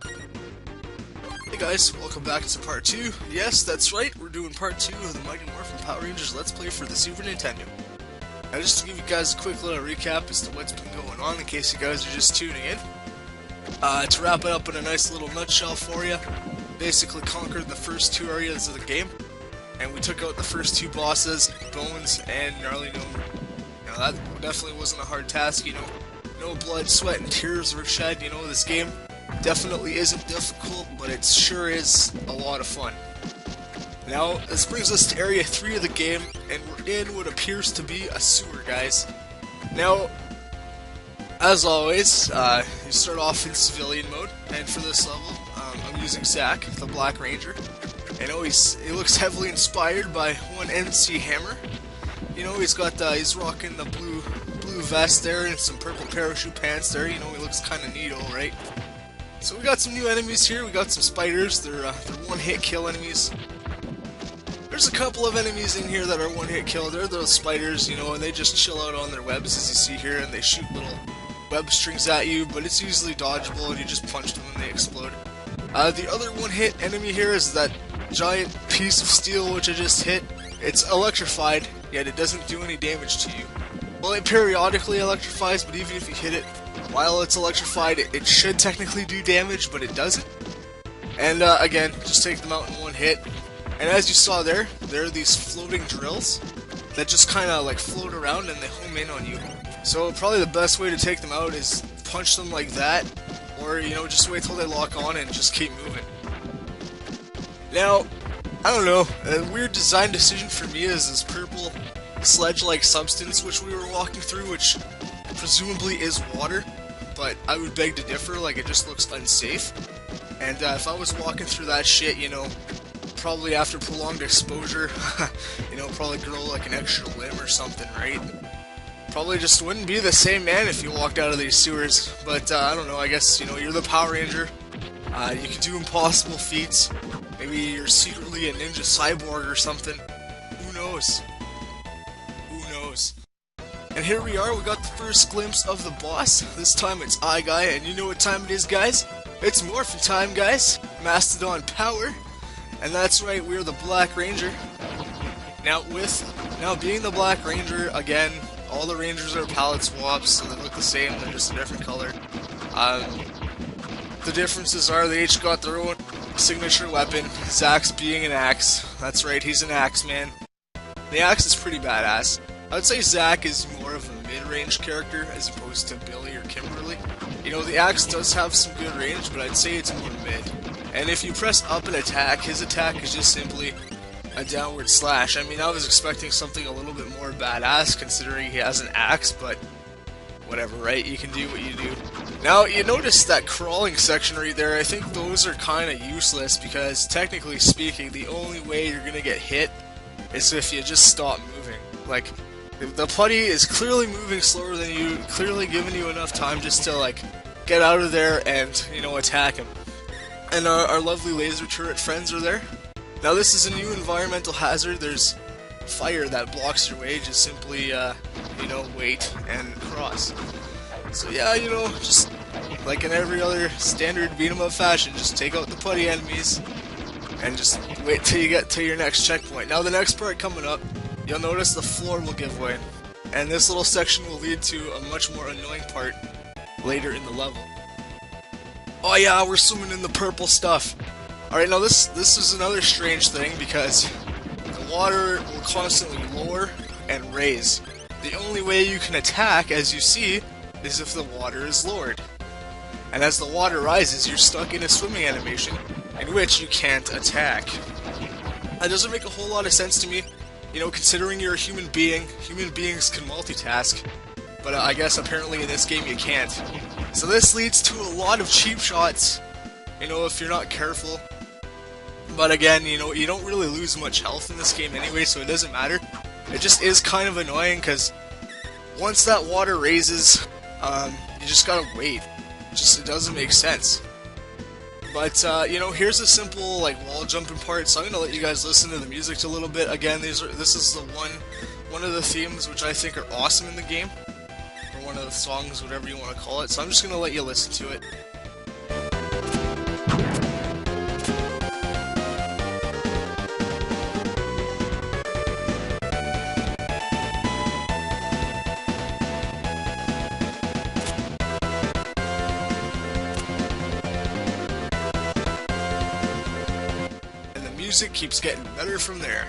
Hey guys, welcome back to part 2. Yes, that's right, we're doing part 2 of the Mighty Morphin Power Rangers Let's Play for the Super Nintendo. Now just to give you guys a quick little recap as to what's been going on in case you guys are just tuning in. To wrap it up in a nice little nutshell for you, basically conquered the first 2 areas of the game, and we took out the first 2 bosses, Bones and Gnarly Gnome. Now that definitely wasn't a hard task, you know, no blood, sweat, and tears were shed, you know, this game definitely isn't difficult, but it sure is a lot of fun. Now, this brings us to Area 3 of the game, and we're in what appears to be a sewer, guys. Now, as always, you start off in civilian mode, and for this level, I'm using Zack, the Black Ranger. I know he looks heavily inspired by one NC Hammer. You know, he's rocking the blue vest there and some purple parachute pants there. You know, he looks kind of neato, right? So we got some new enemies here. We got some spiders. They're one-hit kill enemies. There's a couple of enemies in here that are one-hit kill. They're those spiders, you know, and they just chill out on their webs, as you see here, and they shoot little web strings at you, but it's easily dodgeable, and you just punch them and they explode. The other one-hit enemy here is that giant piece of steel which I just hit. It's electrified, yet it doesn't do any damage to you. Well, it periodically electrifies, but even if you hit it while it's electrified, it should technically do damage, but it doesn't. And again, just take them out in one hit. And as you saw there are these floating drills that just kind of like float around and they home in on you. So probably the best way to take them out is punch them like that, or you know, just wait till they lock on and just keep moving. Now, I don't know, a weird design decision for me is this purple sledge-like substance which we were walking through, which presumably is water, but I would beg to differ. Like, it just looks unsafe. And if I was walking through that shit, you know, probably after prolonged exposure, you know, probably grow like an extra limb or something, right? Probably just wouldn't be the same man if you walked out of these sewers. But I don't know, I guess, you know, you're the Power Ranger. You can do impossible feats. Maybe you're secretly a ninja cyborg or something. Who knows? Who knows? And here we are, we got the first glimpse of the boss. This time it's Guy, and you know what time it is, guys? It's Morphin time, guys! Mastodon power! And that's right, we're the Black Ranger. Now being the Black Ranger, again, all the Rangers are palette swaps, so they look the same, they're just a different color. The differences are they each got their own signature weapon, Zack's being an axe. That's right, he's an axe man. The axe is pretty badass. I would say Zack is more of a mid-range character as opposed to Billy or Kimberly. You know, the axe does have some good range, but I'd say it's more mid. And if you press up and attack, his attack is just simply a downward slash. I mean, I was expecting something a little bit more badass considering he has an axe, but whatever, right? You can do what you do. Now, you notice that crawling section right there. I think those are kind of useless because, technically speaking, the only way you're going to get hit is if you just stop moving. Like, the putty is clearly moving slower than you, clearly giving you enough time just to, like, get out of there and, you know, attack him. And our lovely laser turret friends are there. Now, this is a new environmental hazard. There's fire that blocks your way. Just simply, you know, wait and cross. So yeah, you know, just like in every other standard beat-em-up fashion, just take out the putty enemies and just wait till you get to your next checkpoint. Now, the next part coming up, you'll notice the floor will give way, and this little section will lead to a much more annoying part later in the level. Oh yeah, we're swimming in the purple stuff. Alright, now this is another strange thing because the water will constantly lower and raise. The only way you can attack, as you see, is if the water is lowered. And as the water rises, you're stuck in a swimming animation in which you can't attack. That doesn't make a whole lot of sense to me. You know, considering you're a human being, human beings can multitask, but I guess apparently in this game you can't. So this leads to a lot of cheap shots, you know, if you're not careful. But again, you know, you don't really lose much health in this game anyway, so it doesn't matter. It just is kind of annoying, because once that water raises, you just gotta wait. It doesn't make sense. But, you know, here's a simple, like, wall jumping part, so I'm gonna let you guys listen to the music a little bit. Again, this is the one of the themes which I think are awesome in the game. Or one of the songs, whatever you want to call it, so I'm just gonna let you listen to it. music keeps getting better from there.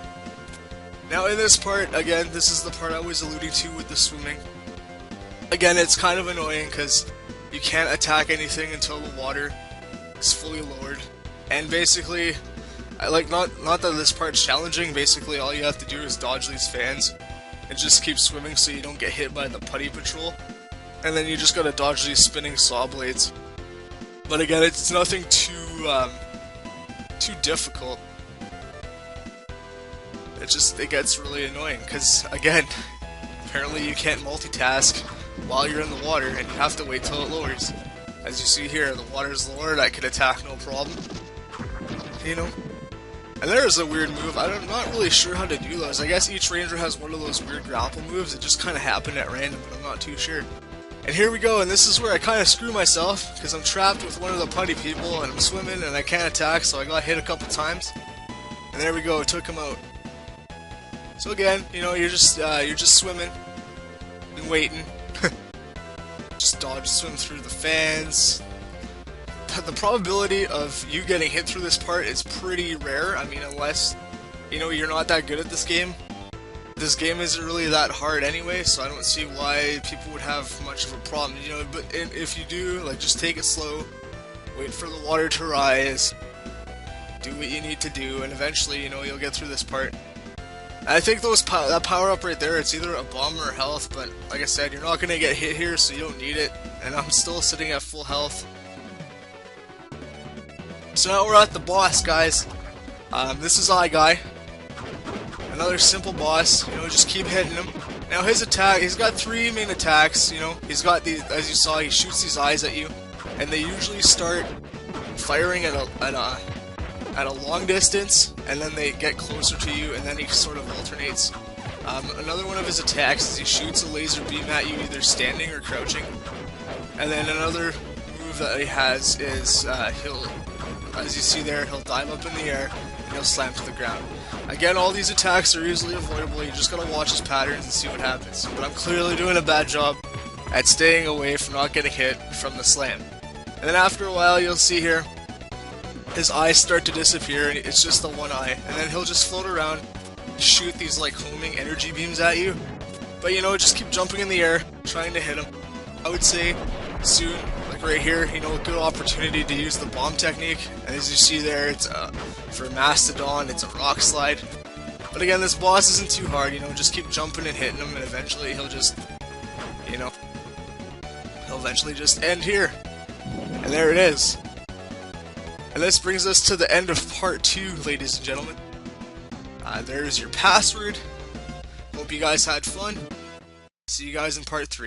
Now in this part, again, this is the part I was alluding to with the swimming. Again, it's kind of annoying because you can't attack anything until the water is fully lowered. And basically, not that this part's challenging, basically all you have to do is dodge these fans and just keep swimming so you don't get hit by the putty patrol. And then you just gotta dodge these spinning saw blades. But again, it's nothing too difficult. It gets really annoying because, again, apparently you can't multitask while you're in the water and you have to wait till it lowers. As you see here, the water's lowered, I can attack no problem. You know? And there's a weird move, I'm not really sure how to do those. I guess each ranger has one of those weird grapple moves that just kind of happen at random, but I'm not too sure. And here we go, and this is where I kind of screw myself, because I'm trapped with one of the putty people, and I'm swimming, and I can't attack, so I got hit a couple times. And there we go, I took him out. So again, you know, you're just swimming, and waiting. Just dodge, swim through the fans. The probability of you getting hit through this part is pretty rare. I mean, unless, you know, you're not that good at this game. This game isn't really that hard anyway, so I don't see why people would have much of a problem, you know, but if you do, like, just take it slow, wait for the water to rise, do what you need to do, and eventually, you know, you'll get through this part. I think that power-up right there, it's either a bomb or health, but like I said, you're not going to get hit here, so you don't need it, and I'm still sitting at full health. So now we're at the boss, guys. This is I Guy. Another simple boss, you know, just keep hitting him. Now his attack, he's got 3 main attacks, you know. He's got these, as you saw, he shoots these eyes at you, and they usually start firing at a long distance, and then they get closer to you, and then he sort of alternates. Another one of his attacks is he shoots a laser beam at you, either standing or crouching. And then another move that he has is he'll, as you see there, he'll dive up in the air and he'll slam to the ground. Again, all these attacks are easily avoidable, you just gotta watch his patterns and see what happens. But I'm clearly doing a bad job at staying away from not getting hit from the slam. And then after a while, you'll see here, his eyes start to disappear, and it's just the one eye. And then he'll just float around, shoot these like homing energy beams at you. But you know, just keep jumping in the air, trying to hit him. I would say soon, like right here, you know, a good opportunity to use the bomb technique. And as you see there, it's for Mastodon, it's a rock slide. But again, this boss isn't too hard, you know, just keep jumping and hitting him, and eventually he'll just, you know, he'll eventually just end here. And there it is. And this brings us to the end of part 2, ladies and gentlemen. There's your password. Hope you guys had fun. See you guys in part 3.